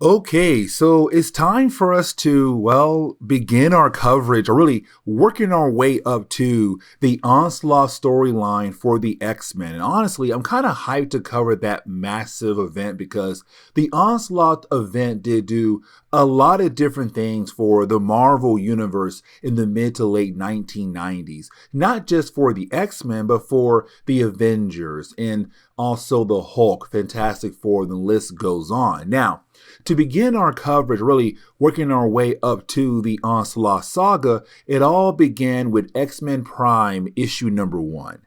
Okay, so it's time for us to, begin our coverage or really working our way up to the Onslaught storyline for the X-Men. And honestly, I'm kind of hyped to cover that massive event because the Onslaught event did do a lot of different things for the Marvel Universe in the mid to late 1990s. Not just for the X-Men, but for the Avengers and also the Hulk, Fantastic Four, the list goes on. Now, to begin our coverage, really working our way up to the Onslaught saga, it all began with X-Men Prime issue number 1.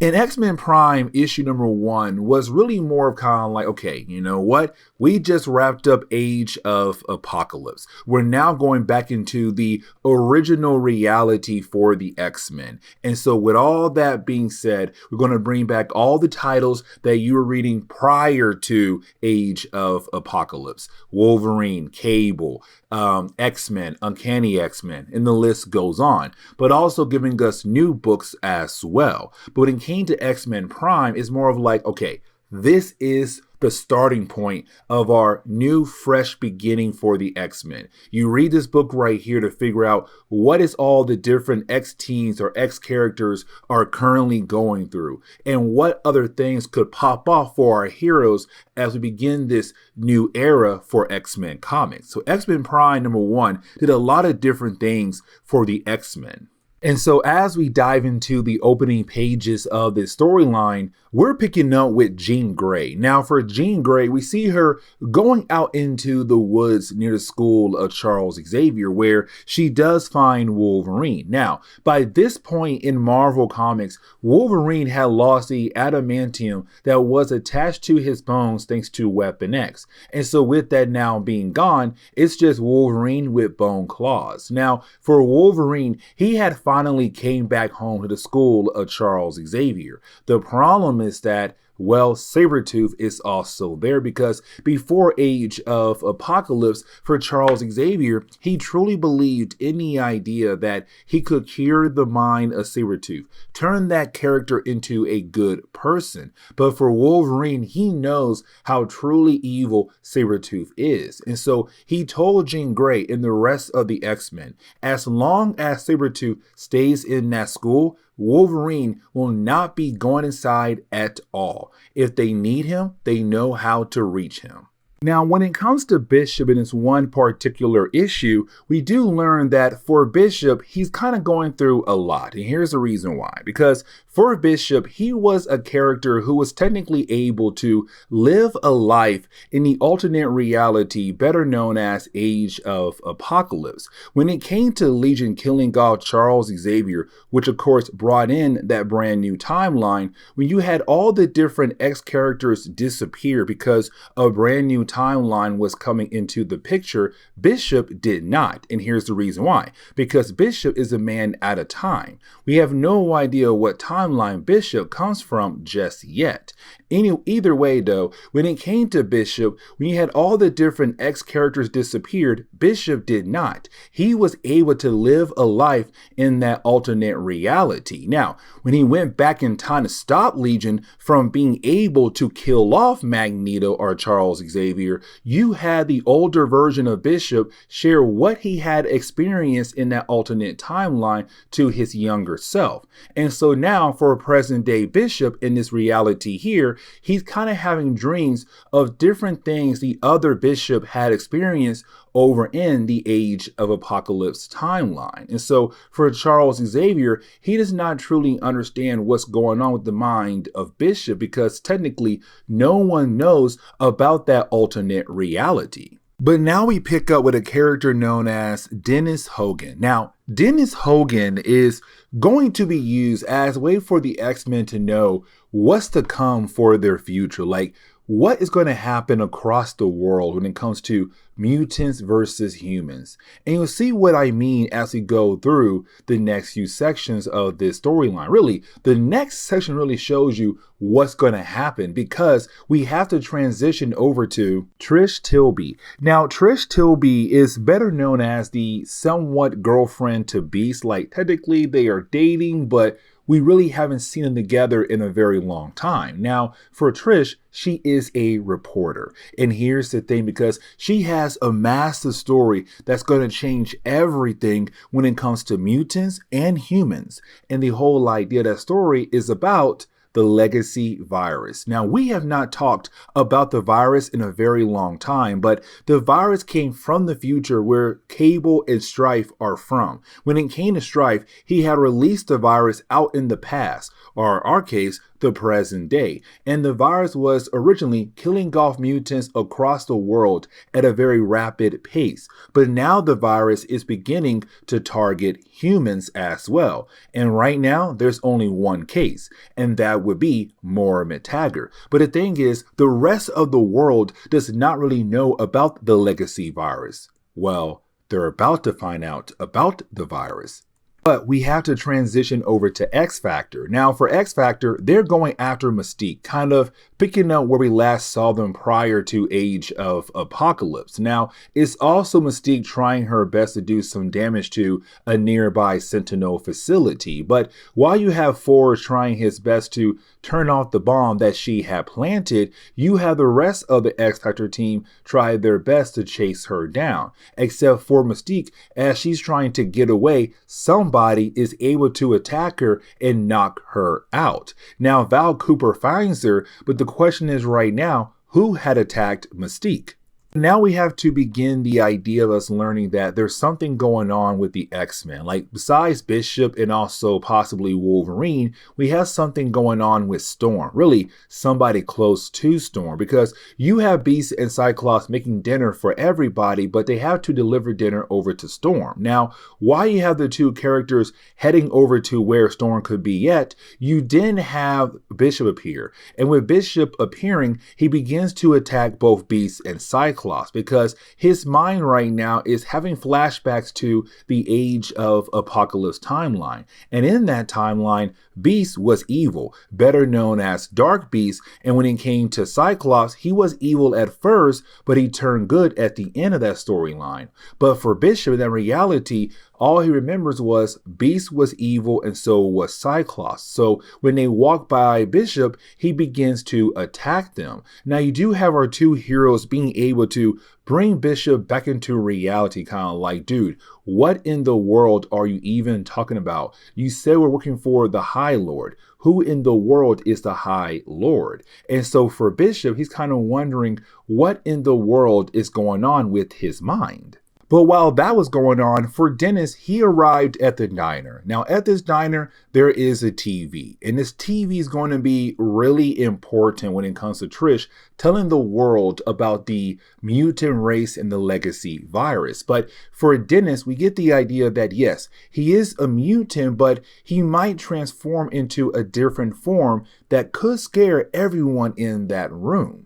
And X-Men Prime issue number 1 was really more of kind of like, okay, you know what? We just wrapped up Age of Apocalypse. We're now going back into the original reality for the X-Men. And so with all that being said, we're going to bring back all the titles that you were reading prior to Age of Apocalypse. Wolverine, Cable, X-Men, Uncanny X-Men, and the list goes on. But also giving us new books as well. But when it came to X-Men Prime, it's more of like, okay, this is the starting point of our new fresh beginning for the X-Men. You read this book right here to figure out what is all the different X-teens or X-characters are currently going through and what other things could pop off for our heroes as we begin this new era for X-Men comics. So X-Men Prime number 1 did a lot of different things for the X-Men. And so as we dive into the opening pages of this storyline, we're picking up with Jean Grey. Now for Jean Grey, we see her going out into the woods near the school of Charles Xavier, where she does find Wolverine. Now, by this point in Marvel Comics, Wolverine had lost the adamantium that was attached to his bones thanks to Weapon X. And so with that now being gone, it's just Wolverine with bone claws. Now, for Wolverine, he had finally came back home to the school of Charles Xavier. The problem is that, well, Sabretooth is also there because before Age of Apocalypse for Charles Xavier, he truly believed in the idea that he could cure the mind of Sabretooth, turn that character into a good person. But for Wolverine, he knows how truly evil Sabretooth is. And so he told Jean Grey and the rest of the X-Men, as long as Sabretooth stays in that school, Wolverine will not be going inside at all. If they need him, they know how to reach him. Now, when it comes to Bishop in this one particular issue, we do learn that for Bishop, he's kind of going through a lot. And here's the reason why. Because for Bishop, he was a character who was technically able to live a life in the alternate reality, better known as Age of Apocalypse. When it came to Legion killing off Charles Xavier, which of course brought in that brand new timeline, when you had all the different X characters disappear because a brand new timeline was coming into the picture, Bishop did not. And here's the reason why. Because Bishop is a man at a time. We have no idea what timeline Bishop comes from just yet. Either way though, when it came to Bishop, when you had all the different X characters disappeared, Bishop did not. He was able to live a life in that alternate reality. Now, when he went back in time to stop Legion from being able to kill off Magneto or Charles Xavier, you had the older version of Bishop share what he had experienced in that alternate timeline to his younger self. And so now for present day Bishop in this reality here, he's kind of having dreams of different things the other Bishop had experienced over in the Age of Apocalypse timeline. And so for Charles Xavier, he does not truly understand what's going on with the mind of Bishop because technically no one knows about that alternate reality. But now we pick up with a character known as Dennis Hogan. Now, Dennis Hogan is going to be used as a way for the X-Men to know what's to come for their future. Like, what is going to happen across the world when it comes to mutants versus humans. And you'll see what I mean as we go through the next few sections of this storyline. Really, the next section really shows you what's going to happen because we have to transition over to Trish Tilby. Now, Trish Tilby is better known as the somewhat girlfriend to Beast. Like, technically they are dating, but we really haven't seen them together in a very long time. Now, for Trish, she is a reporter. And here's the thing, because she has a massive story that's going to change everything when it comes to mutants and humans. And the whole idea of that story is about the legacy virus. Now, we have not talked about the virus in a very long time, but the virus came from the future where Cable and Strife are from. When it came to Strife, he had released the virus out in the past, or in our case, the present day. And the virus was originally killing off mutants across the world at a very rapid pace. But now the virus is beginning to target humans as well. And right now, there's only one case, and that would be Moira McTaggart. But the thing is, the rest of the world does not really know about the legacy virus. Well, they're about to find out about the virus. But we have to transition over to X Factor. Now, for X Factor, they're going after Mystique, kind of picking up where we last saw them prior to Age of Apocalypse. Now, it's also Mystique trying her best to do some damage to a nearby Sentinel facility. But while you have Forge trying his best to turn off the bomb that she had planted, you have the rest of the X Factor team try their best to chase her down. Except for Mystique, as she's trying to get away, somebody is able to attack her and knock her out. Now, Val Cooper finds her, but the question is right now, who had attacked Mystique? Now we have to begin the idea of us learning that there's something going on with the X-Men. Like, besides Bishop and also possibly Wolverine, we have something going on with Storm. Really, somebody close to Storm, because you have Beast and Cyclops making dinner for everybody, but they have to deliver dinner over to Storm. Now, while you have the two characters heading over to where Storm could be at, you didn't have Bishop appear. And with Bishop appearing, he begins to attack both Beast and Cyclops, because his mind right now is having flashbacks to the Age of Apocalypse timeline. And in that timeline, Beast was evil, better known as Dark Beast, and when it came to Cyclops, he was evil at first, but he turned good at the end of that storyline. But for Bishop, in reality, all he remembers was Beast was evil and so was Cyclops. So when they walk by Bishop, he begins to attack them. Now you do have our two heroes being able to bring Bishop back into reality, kind of like, dude, what in the world are you even talking about? You said we're working for the High Lord. Who in the world is the High Lord? And so for Bishop, he's kind of wondering what in the world is going on with his mind. But while that was going on, for Dennis, he arrived at the diner. Now, at this diner, there is a TV. And this TV is going to be really important when it comes to Trish telling the world about the mutant race and the legacy virus. But for Dennis, we get the idea that, yes, he is a mutant, but he might transform into a different form that could scare everyone in that room.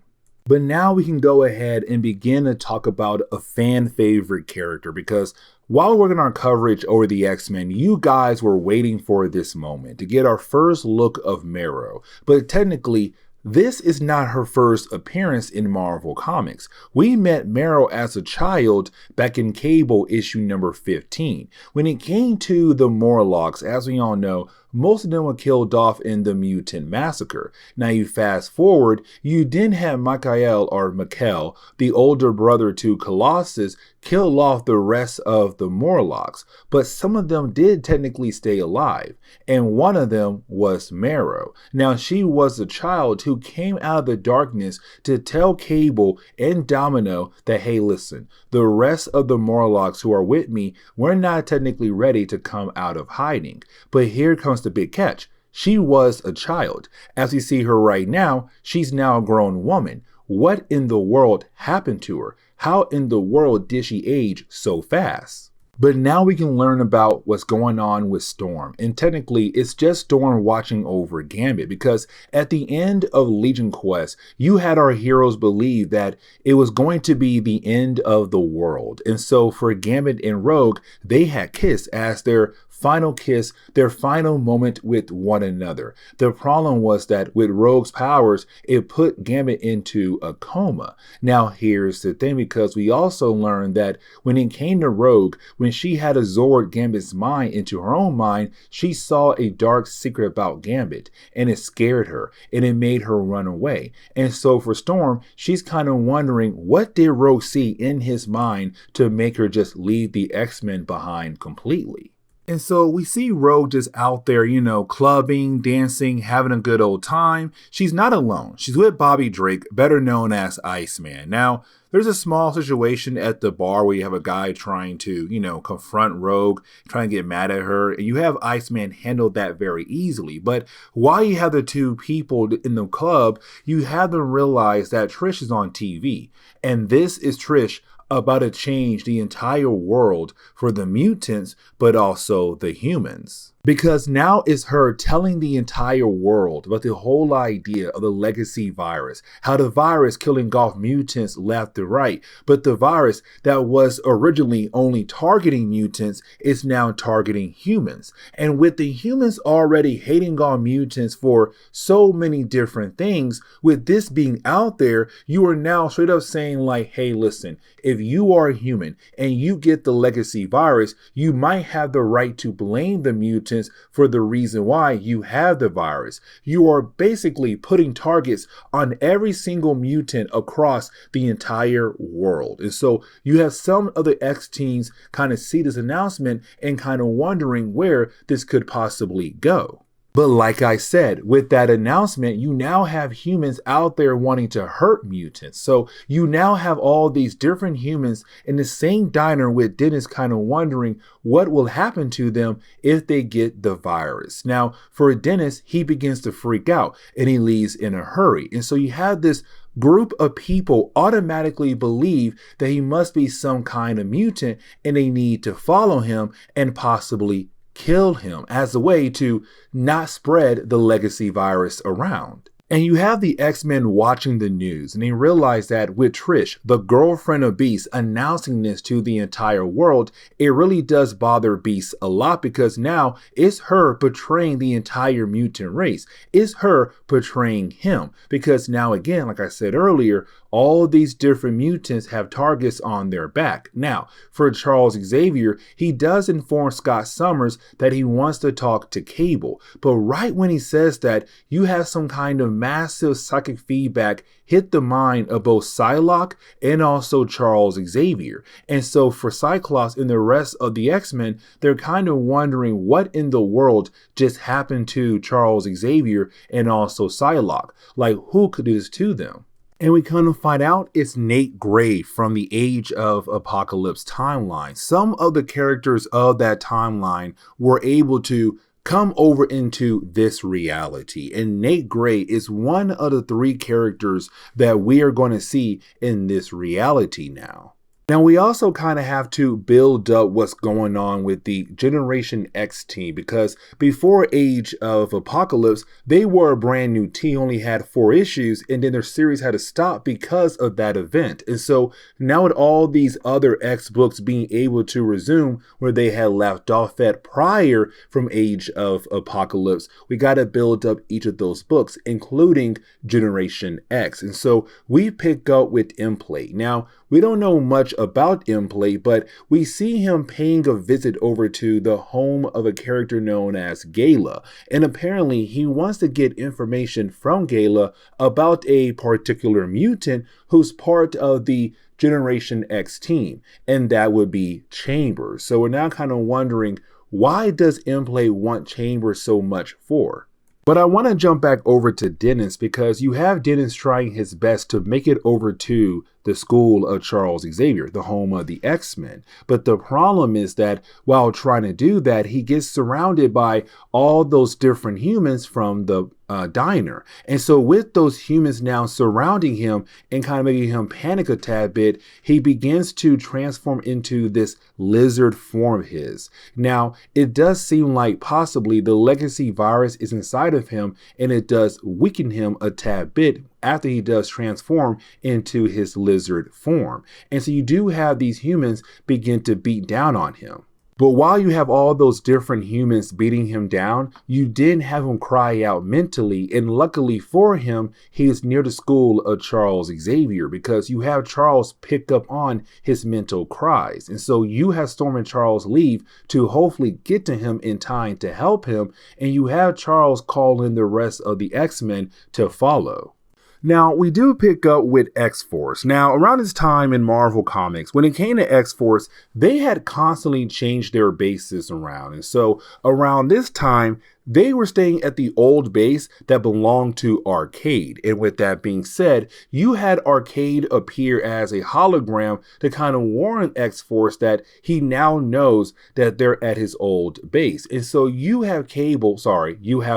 But now we can go ahead and begin to talk about a fan favorite character, because while we're working our coverage over the X-Men, you guys were waiting for this moment to get our first look of Marrow. But technically, this is not her first appearance in Marvel Comics. We met Marrow as a child back in Cable issue number 15. When it came to the Morlocks, as we all know, most of them were killed off in the Mutant Massacre. Now you fast forward, you didn't have Michael, the older brother to Colossus, kill off the rest of the Morlocks, but some of them did technically stay alive, and one of them was Marrow. Now she was a child who came out of the darkness to tell Cable and Domino that, hey, listen, the rest of the Morlocks who are with me, we're not technically ready to come out of hiding. But here comes the big catch. She was a child. As we see her right now, she's now a grown woman. What in the world happened to her? How in the world did she age so fast? But now we can learn about what's going on with Storm. And technically, it's just Storm watching over Gambit, because at the end of Legion Quest, you had our heroes believe that it was going to be the end of the world. And so for Gambit and Rogue, they had kissed as their final kiss, their final moment with one another. The problem was that with Rogue's powers, it put Gambit into a coma. Now here's the thing, because we also learned that when it came to Rogue, when when she had absorbed Gambit's mind into her own mind, she saw a dark secret about Gambit, and it scared her, and it made her run away. And so for Storm, she's kind of wondering, what did Rogue see in his mind to make her just leave the X-Men behind completely? And so we see Rogue just out there, clubbing, dancing, having a good old time. She's not alone. She's with Bobby Drake, better known as Iceman. Now, there's a small situation at the bar where you have a guy trying to, confront Rogue, trying to get mad at her. And you have Iceman handle that very easily. But while you have the two people in the club, you have them realize that Trish is on TV. And this is Trish about to change the entire world for the mutants, but also the humans. Because now it's her telling the entire world about the whole idea of the legacy virus, how the virus killing off mutants left and right, but the virus that was originally only targeting mutants is now targeting humans. And with the humans already hating on mutants for so many different things, with this being out there, you are now straight up saying like, hey, listen, if you are human and you get the legacy virus, you might have the right to blame the mutants for the reason why you have the virus. You are basically putting targets on every single mutant across the entire world. And so you have some of the X teams kind of see this announcement and kind of wondering where this could possibly go. But like I said, with that announcement, you now have humans out there wanting to hurt mutants. So you now have all these different humans in the same diner with Dennis kind of wondering what will happen to them if they get the virus. Now, for Dennis, he begins to freak out and he leaves in a hurry. And so you have this group of people automatically believe that he must be some kind of mutant and they need to follow him and possibly kill him as a way to not spread the legacy virus around. And you have the X-Men watching the news and they realize that with Trish, the girlfriend of Beast, announcing this to the entire world, it really does bother Beast a lot because now it's her betraying the entire mutant race. It's her betraying him because now again, like I said earlier, all of these different mutants have targets on their back. Now, for Charles Xavier, he does inform Scott Summers that he wants to talk to Cable. But right when he says that, you have some kind of massive psychic feedback hit the mind of both Psylocke and also Charles Xavier. And so for Cyclops and the rest of the X-Men, they're kind of wondering what in the world just happened to Charles Xavier and also Psylocke. Like, who could do this to them? And we kind of find out it's Nate Gray from the Age of Apocalypse timeline. Some of the characters of that timeline were able to come over into this reality. And Nate Gray is one of the three characters that we are going to see in this reality now. Now, we also kind of have to build up what's going on with the Generation X team because before Age of Apocalypse, they were a brand new team, only had 4 issues, and then their series had to stop because of that event. And so now with all these other X books being able to resume where they had left off at prior from Age of Apocalypse, we got to build up each of those books, including Generation X. And so we pick up with Implate. Now, we don't know much about Implate, but we see him paying a visit over to the home of a character known as Gala. And apparently he wants to get information from Gala about a particular mutant who's part of the Generation X team, and that would be Chambers. So we're now kind of wondering, why does Implate want Chambers so much for? But I want to jump back over to Dennis because you have Dennis trying his best to make it over to the school of Charles Xavier, the home of the X-Men. But the problem is that while trying to do that, he gets surrounded by all those different humans from the diner. And so with those humans now surrounding him and kind of making him panic a tad bit, he begins to transform into this lizard form of his. Now, it does seem like possibly the legacy virus is inside of him and it does weaken him a tad bit after he does transform into his lizard form. And so you do have these humans begin to beat down on him. But while you have all those different humans beating him down, you didn't have him cry out mentally. And luckily for him, he is near the school of Charles Xavier, because you have Charles pick up on his mental cries. And so you have Storm and Charles leave to hopefully get to him in time to help him. And you have Charles call in the rest of the X-Men to follow. Now, we do pick up with X-Force. Now, around this time in Marvel Comics, when it came to X-Force, they had constantly changed their bases around. And so around this time, they were staying at the old base that belonged to Arcade. And with that being said, you had Arcade appear as a hologram to kind of warn X-Force that he now knows that they're at his old base. And so you have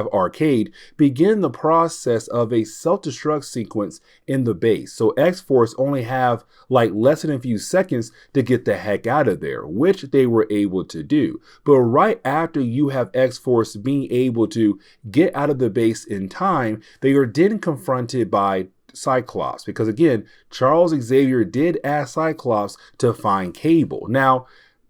Arcade begin the process of a self-destruct sequence in the base. So X-Force only have like less than a few seconds to get the heck out of there, which they were able to do. But right after you have X-Force being able to get out of the base in time, they are then confronted by Cyclops, because again, Charles Xavier did ask Cyclops to find Cable. Now,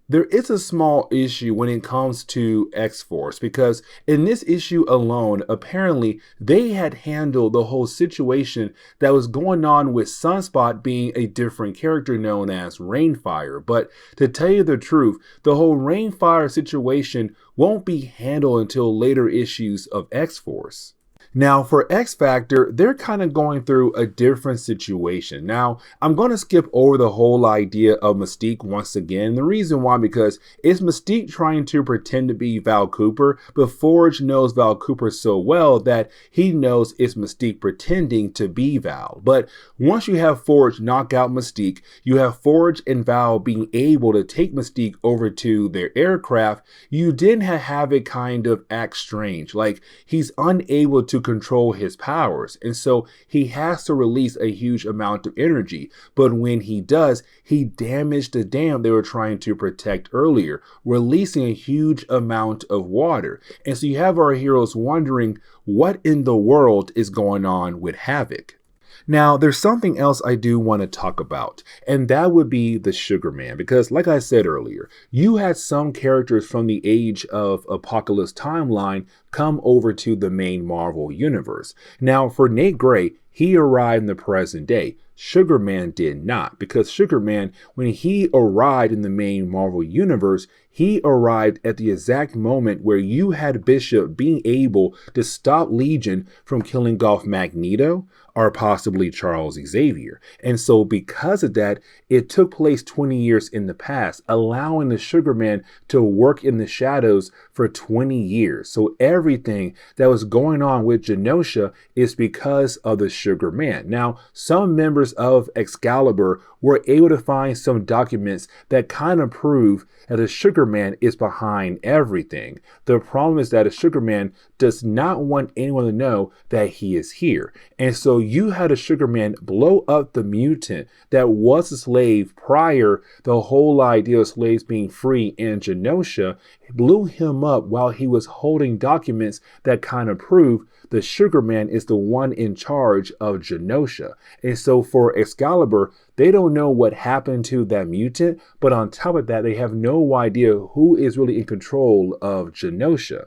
there is a small issue when it comes to X-Force, because in this issue alone, apparently they had handled the whole situation that was going on with Sunspot being a different character known as Rainfire. But to tell you the truth, the whole Rainfire situation won't be handled until later issues of X-Force. Now, for X Factor, they're kind of going through a different situation. Now, I'm going to skip over the whole idea of Mystique once again. The reason why, because it's Mystique trying to pretend to be Val Cooper, but Forge knows Val Cooper so well that he knows it's Mystique pretending to be Val. But once you have Forge knock out Mystique, you have Forge and Val being able to take Mystique over to their aircraft, you then have it kind of act strange. Like, he's unable to control his powers, and so he has to release a huge amount of energy. But when he does, he damaged the dam they were trying to protect earlier, releasing a huge amount of water. And so you have our heroes wondering what in the world is going on with Havoc. Now, there's something else I do want to talk about, and that would be the Sugar Man, because like I said earlier, you had some characters from the Age of Apocalypse timeline come over to the main Marvel universe. Now, for Nate Gray, he arrived in the present day. Sugar Man did not, because Sugar Man, when he arrived in the main Marvel universe, he arrived at the exact moment where you had Bishop being able to stop Legion from killing off Magneto or possibly Charles Xavier. And so because of that, it took place 20 years in the past, allowing the Sugar Man to work in the shadows for 20 years. So everything that was going on with Genosha is because of the Sugar Man. Now, some members of Excalibur were able to find some documents that kind of prove that the Sugar Man is behind everything. The problem is that the Sugar Man does not want anyone to know that he is here. And so you had a Sugar Man blow up the mutant that was a slave prior, the whole idea of slaves being free in Genosha, blew him up while he was holding documents that kind of prove the Sugar Man is the one in charge of Genosha. And so for Excalibur, they don't know what happened to that mutant, but on top of that, they have no idea who is really in control of Genosha.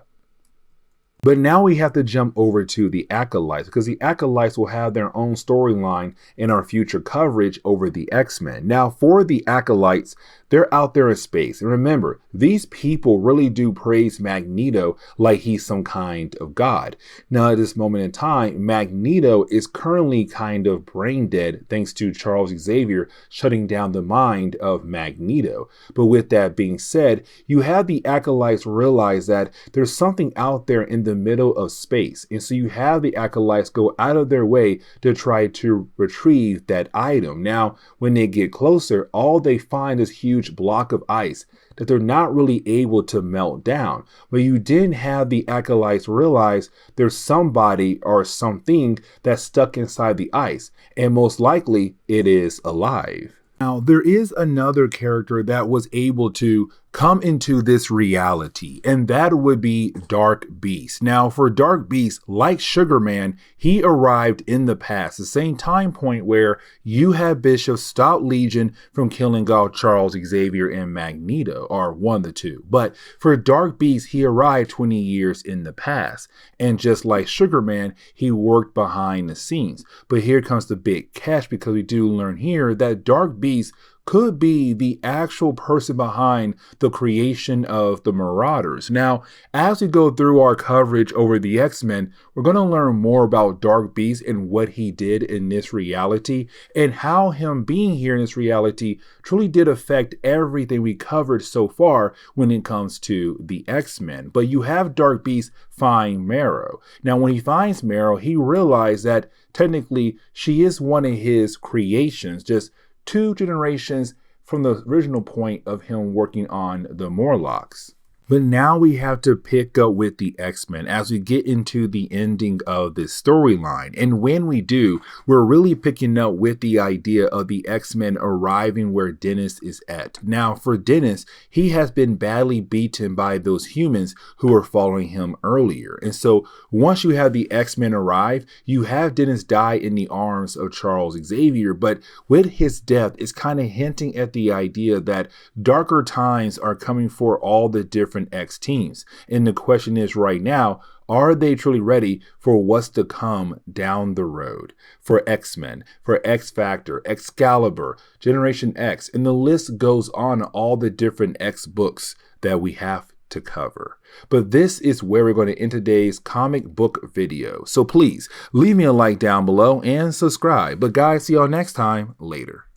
But now we have to jump over to the Acolytes, because the Acolytes will have their own storyline in our future coverage over the X-Men. Now, for the Acolytes, they're out there in space. And remember, these people really do praise Magneto like he's some kind of god. Now, at this moment in time, Magneto is currently kind of brain dead thanks to Charles Xavier shutting down the mind of Magneto. But with that being said, you have the Acolytes realize that there's something out there in the middle of space. And so you have the Acolytes go out of their way to try to retrieve that item. Now, when they get closer, all they find is huge block of ice that they're not really able to melt down. But you didn't have the Acolytes realize there's somebody or something that's stuck inside the ice, and most likely it is alive. Now, there is another character that was able to come into this reality, and that would be Dark Beast. Now, for Dark Beast, like Sugar Man, he arrived in the past, the same time point where you had Bishop stop Legion from killing off Charles Xavier and Magneto, or one of the two. But for Dark Beast, he arrived 20 years in the past, and just like Sugar Man, he worked behind the scenes. But here comes the big catch, because we do learn here that Dark Beast could be the actual person behind the creation of the Marauders. Now, as we go through our coverage over the X-Men, we're going to learn more about Dark Beast and what he did in this reality, and how him being here in this reality truly did affect everything we covered so far when it comes to the X-Men. But you have Dark Beast find Marrow. Now, when he finds Marrow, he realized that technically she is one of his creations, just 2 generations from the original point of him working on the Morlocks. But now we have to pick up with the X-Men as we get into the ending of this storyline. And when we do, we're really picking up with the idea of the X-Men arriving where Dennis is at. Now, for Dennis, he has been badly beaten by those humans who were following him earlier. And so once you have the X-Men arrive, you have Dennis die in the arms of Charles Xavier. But with his death, it's kind of hinting at the idea that darker times are coming for all the different X teams. And the question is right now, are they truly ready for what's to come down the road? For X-Men, for X-Factor, Excalibur, Generation X, and the list goes on, all the different X books that we have to cover. But this is where we're going to end today's comic book video. So please leave me a like down below and subscribe. But guys, see y'all next time. Later.